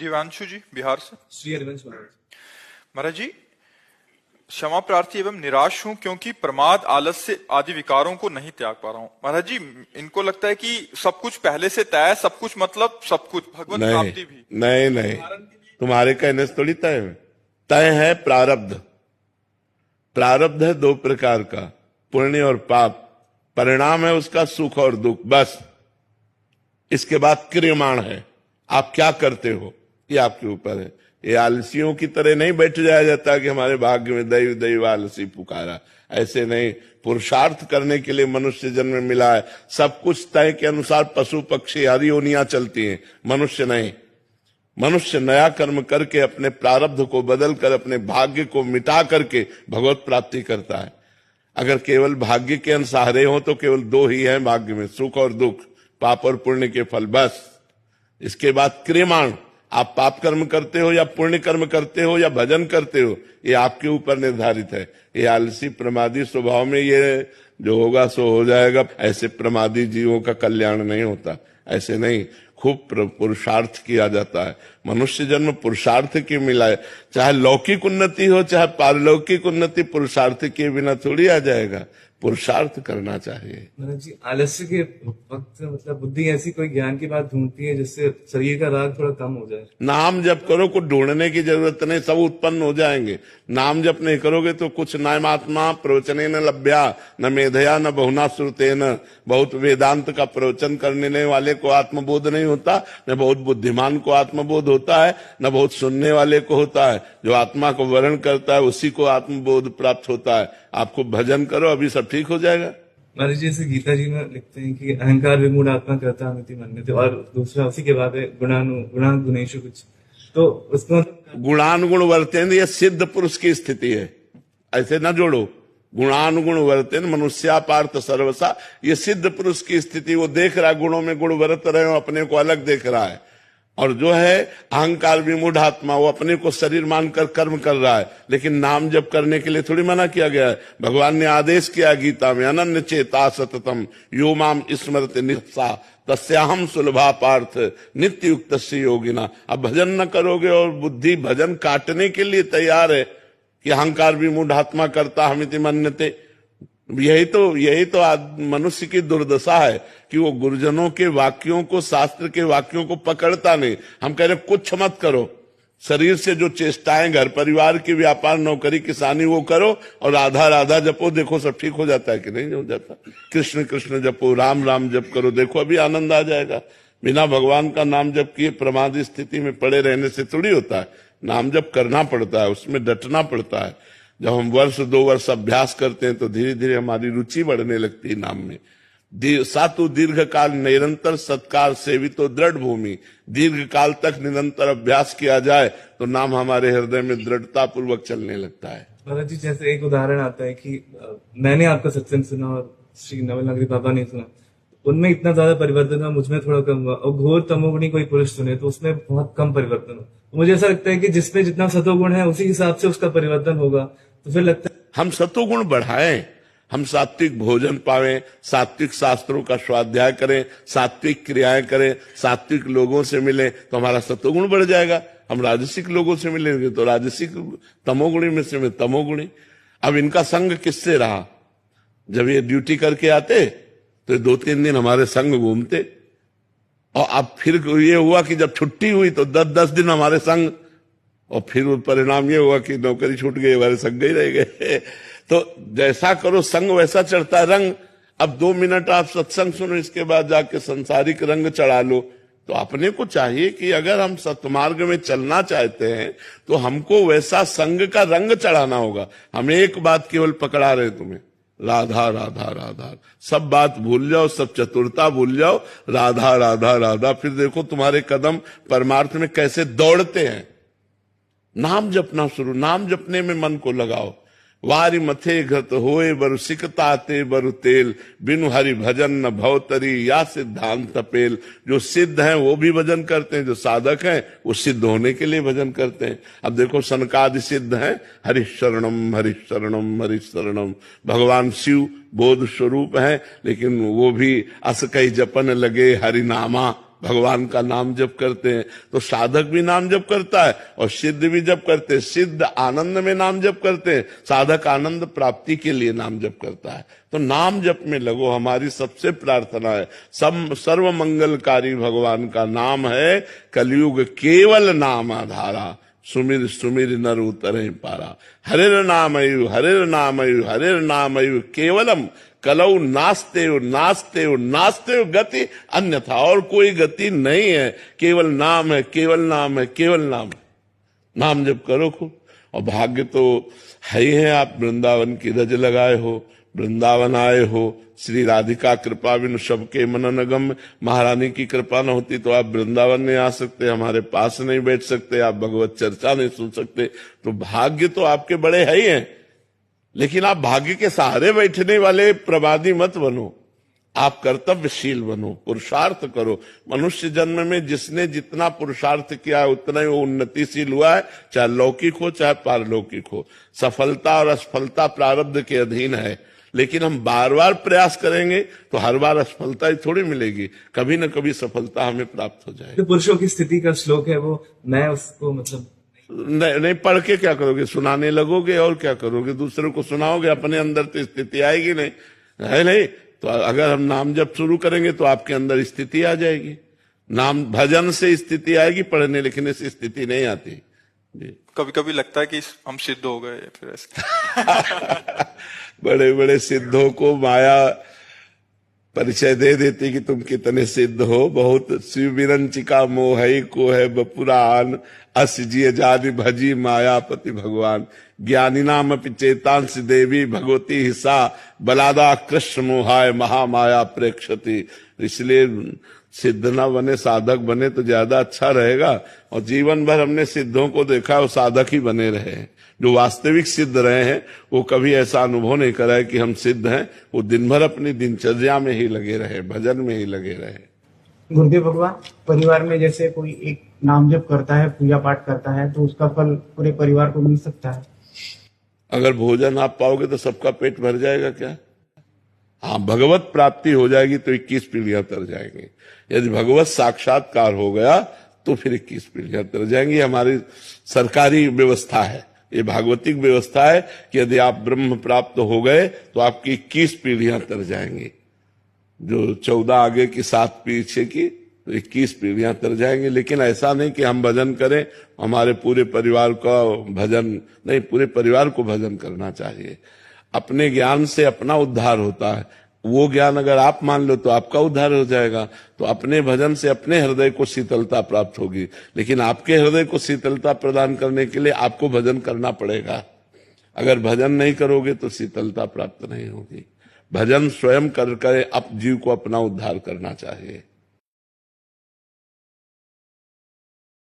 दिव्यांशु जी बिहार से। श्री हरिवंश महाराज। महाराज जी, क्षमा प्रार्थी एवं निराश हूं क्योंकि प्रमाद, आलस्य आदि विकारों को नहीं त्याग पा रहा हूं। महाराज जी, इनको लगता है कि सब कुछ पहले से तय है, सब कुछ मतलब सब कुछ, भगवत प्राप्ति भी। नहीं, तुम्हारे कहने से थोड़ी तय है। तय है प्रारब्ध। प्रारब्ध है दो प्रकार का, पुण्य और पाप। परिणाम है उसका सुख और दुख, बस। इसके बाद क्रियमाण है, आप क्या करते हो ये आपके ऊपर है। ये आलसियों की तरह नहीं बैठ जाया जाता कि हमारे भाग्य में दैव दैव आलसी पुकारा, ऐसे नहीं। पुरुषार्थ करने के लिए मनुष्य जन्म मिला है। सब कुछ तय के अनुसार पशु पक्षी आदि योनियां चलती हैं, मनुष्य नहीं। मनुष्य नया कर्म करके अपने प्रारब्ध को बदल कर अपने भाग्य को मिटा करके भगवत प्राप्ति करता है। अगर केवल भाग्य के अनुसारे हो तो केवल दो ही है भाग्य में, सुख और दुख, पाप और पुण्य के फल, बस। इसके बाद क्रियमाण, आप पाप कर्म करते हो या पुण्य कर्म करते हो या भजन करते हो, ये आपके ऊपर निर्धारित है। ये आलसी प्रमादी स्वभाव में ये जो होगा सो हो जाएगा, ऐसे प्रमादी जीवों का कल्याण नहीं होता। ऐसे नहीं, खूब पुरुषार्थ किया जाता है। मनुष्य जन्म पुरुषार्थ की मिला है। चाहे लौकिक उन्नति हो चाहे पारलौकिक उन्नति, पुरुषार्थ के बिना थोड़ी आ जाएगा। पुरुषार्थ करना चाहिए। महाराज जी, आलस्य के वक्त मतलब बुद्धि ऐसी कोई ज्ञान की बात ढूंढती है जिससे शरीर का राग थोड़ा कम हो जाए। नाम जप करो, कुछ ढूंढने की जरूरत नहीं, सब उत्पन्न हो जाएंगे। नाम जप नहीं करोगे तो कुछ नायमात्मा प्रवचने न लभ्या न मेधया न बहुना श्रुते न। बहुत वेदांत का प्रवचन करने वाले को आत्मबोध नहीं होता, न बहुत बुद्धिमान को आत्मबोध होता है, न बहुत सुनने वाले को होता है। जो आत्मा को वर्ण करता है उसी को आत्मबोध प्राप्त होता है। आपको भजन करो, अभी सब ठीक हो जाएगा। महाराज जी, जैसे गीता जी में लिखते हैं कि अहंकार विमूढ़ आत्मा करता हमिति मन्यते, और दूसरा उसी के बाद है गुणान गुणेशु कुछ, तो उसको गुणानुगुण वर्तेन, ये सिद्ध पुरुष की स्थिति है, ऐसे ना जोड़ो। गुणानुगुण वर्तेन मनुष्या पार्थ सर्वसा, ये सिद्ध पुरुष की स्थिति। वो देख रहा है गुणों में गुण बरत रहे हो, अपने को अलग देख रहा है। और जो है अहंकार विमूढ़ आत्मा, वो अपने को शरीर मानकर कर्म कर रहा है। लेकिन नाम जप करने के लिए थोड़ी मना किया गया है। भगवान ने आदेश किया गीता में, अनन्य चेता सततम यो माम स्मरति नित्सा तस्याहम सुलभा पार्थ नित्य युक्त योगिना। अब भजन न करोगे और बुद्धि भजन काटने के लिए तैयार है कि अहंकार विमूढ़ आत्मा करता हमिति मन्यते। यही तो मनुष्य की दुर्दशा है कि वो गुरुजनों के वाक्यों को, शास्त्र के वाक्यों को पकड़ता नहीं। हम कह रहे कुछ मत करो, शरीर से जो चेष्टाएं, घर परिवार की, व्यापार नौकरी किसानी, वो करो और राधा राधा जपो, देखो सब ठीक हो जाता है कि नहीं हो जाता। कृष्ण कृष्ण जपो, राम राम जप करो, देखो अभी आनंद आ जाएगा। बिना भगवान का नाम जप किए प्रमादी स्थिति में पड़े रहने से थोड़ी होता है। नाम जप करना पड़ता है, उसमें डटना पड़ता है। जब हम वर्ष 2 वर्ष अभ्यास करते हैं तो धीरे धीरे हमारी रुचि बढ़ने लगती है नाम में। सातु दीर्घ काल निरंतर सत्कार सेवितो दृढ़ भूमि। दीर्घ काल तक निरंतर अभ्यास किया जाए तो नाम हमारे हृदय में दृढ़ता पूर्वक चलने लगता है। महाराज जी, जैसे एक उदाहरण आता है कि मैंने आपका सत्संग सुना और श्री नवल नगरी बाबा ने सुना, उनमें इतना ज्यादा परिवर्तन हुआ, मुझमें थोड़ा कम हुआ। और घोर तमोगुणी कोई पुरुष सुने तो उसमें बहुत कम परिवर्तन हुआ। मुझे ऐसा लगता है कि जिसमें जितना सतोगुण है उसी हिसाब से उसका परिवर्तन होगा। तो फिर लगता है हम सतोगुण बढ़ाएं, हम सात्विक भोजन पावें, सात्विक शास्त्रों का स्वाध्याय करें, सात्विक क्रियाएं करें, सात्विक लोगों से मिलें तो हमारा सतोगुण बढ़ जाएगा। हम राजसिक लोगों से मिलेंगे तो राजसिक, तमोगुणी में से तमोगुणी। अब इनका संग किससे रहा? जब ये ड्यूटी करके आते तो 2-3 दिन हमारे संग घूमते, और अब फिर ये हुआ कि जब छुट्टी हुई तो 10-10 दिन हमारे संग, और फिर परिणाम ये हुआ कि नौकरी छूट गई, हमारे संग ही रह गए। तो जैसा करो संग वैसा चढ़ता है रंग। अब 2 मिनट आप सत्संग सुनो, इसके बाद जाके संसारिक रंग चढ़ा लो। तो अपने को चाहिए कि अगर हम सत्मार्ग में चलना चाहते हैं तो हमको वैसा संग का रंग चढ़ाना होगा। हम एक बात केवल पकड़ा रहे तुम्हें, राधा राधा राधा, सब बात भूल जाओ, सब चतुरता भूल जाओ, राधा राधा राधा। फिर देखो तुम्हारे कदम परमार्थ में कैसे दौड़ते हैं। नाम जपना शुरू, नाम जपने में मन को लगाओ। वारी मथे घत होए बरु सिकताते बरु तेल, बिनु हरि भजन न भवतरी या सिद्धांत पेल। जो सिद्ध हैं वो भी भजन करते हैं, जो साधक हैं वो सिद्ध होने के लिए भजन करते हैं। अब देखो सनकादि सिद्ध हैं, हरिशरणम हरिशरणम हरिशरणम। भगवान शिव बोध स्वरूप हैं, लेकिन वो भी अस कई जपन लगे हरिनामा, भगवान का नाम जप करते हैं तो साधक भी नाम जप करता है और सिद्ध भी जप करते हैं। सिद्ध आनंद में नाम जप करते हैं, साधक आनंद प्राप्ति के लिए नाम जप करता है। तो नाम जप में लगो, हमारी सबसे प्रार्थना है। सर्व मंगलकारी भगवान का नाम है, कलयुग केवल नाम आधारा, सुमिर सुमिर नर उतरे पारा। हरिर नामयु हरिर नामयु हरिर नामयु केवलम कलौ नास्ते नास्ते नास्ते गति अन्यथा, और कोई गति नहीं है, केवल नाम है, केवल नाम है, केवल नाम है। नाम जप करो खूब। और भाग्य तो है ही है, आप वृंदावन की रज लगाए हो, वृंदावन आए हो, श्री राधिका कृपा बिन सबके मनन गम। महारानी की कृपा न होती तो आप वृंदावन नहीं आ सकते, हमारे पास नहीं बैठ सकते, आप भगवत चर्चा नहीं सुन सकते। तो भाग्य तो आपके बड़े है ही हैं, लेकिन आप भाग्य के सहारे बैठने वाले प्रवादी मत बनो, आप कर्तव्यशील बनो, पुरुषार्थ करो। मनुष्य जन्म में जिसने जितना पुरुषार्थ किया है उतना ही वो उन्नतिशील हुआ है, चाहे लौकिक हो चाहे पारलौकिक हो। सफलता और असफलता प्रारब्ध के अधीन है, लेकिन हम बार बार प्रयास करेंगे तो हर बार असफलता ही थोड़ी मिलेगी, कभी न कभी सफलता हमें प्राप्त हो जाएगी। जो पुरुषों की स्थिति का श्लोक है वो मैं उसको मतलब नहीं पढ़ के क्या करोगे, सुनाने लगोगे और क्या करोगे, दूसरों को सुनाओगे, अपने अंदर तो स्थिति आएगी नहीं, है नहीं। तो अगर हम नाम जब शुरू करेंगे तो आपके अंदर स्थिति आ जाएगी। नाम भजन से स्थिति आएगी, पढ़ने लिखने से स्थिति नहीं आती। कभी कभी लगता है कि हम सिद्ध हो गए फिर ऐसे। बड़े बड़े सिद्धों को माया परिचय दे देती कि तुम कितने सिद्ध हो। बहुत शिव विरंचिका मोहई को है बपुरान, अस जिय जानि भजी मायापति भगवान। ज्ञानी नाम चेतांश देवी भगवती हिस्सा, बलादा कृष्ण मोहाय महामाया प्रेक्षति। इसलिए सिद्ध न बने साधक बने तो ज्यादा अच्छा रहेगा। और जीवन भर हमने सिद्धों को देखा, वो साधक ही बने रहे। जो वास्तविक सिद्ध रहे हैं वो कभी ऐसा अनुभव नहीं करा है कि हम सिद्ध हैं, वो दिन भर अपनी दिनचर्या में ही लगे रहे, भजन में ही लगे रहे। गुरुदेव भगवान, परिवार में जैसे कोई एक नाम जप करता है, पूजा पाठ करता है, तो उसका फल पूरे परिवार को मिल सकता है? अगर भोजन आप पाओगे तो सबका पेट भर जाएगा क्या? हाँ, भगवत प्राप्ति हो जाएगी तो 21 पीढ़ियां तर जाएंगी। यदि भगवत साक्षात्कार हो गया तो फिर 21 पीढ़ियां तर जाएंगी। हमारी सरकारी व्यवस्था है, ये भागवतिक व्यवस्था है कि यदि आप ब्रह्म प्राप्त हो गए तो आपकी 21 पीढ़ियां तर जाएंगी। जो 14 आगे की 7 पीछे की, तो 21 पीढ़ियां तर जाएंगी। लेकिन ऐसा नहीं कि हम भजन करें, हमारे पूरे परिवार का भजन नहीं, पूरे परिवार को भजन करना चाहिए। अपने ज्ञान से अपना उद्धार होता है, वो ज्ञान अगर आप मान लो तो आपका उद्धार हो जाएगा। तो अपने भजन से अपने हृदय को शीतलता प्राप्त होगी, लेकिन आपके हृदय को शीतलता प्रदान करने के लिए आपको भजन करना पड़ेगा। अगर भजन नहीं करोगे तो शीतलता प्राप्त नहीं होगी। भजन स्वयं कर अप जीव को अपना उद्धार करना चाहिए।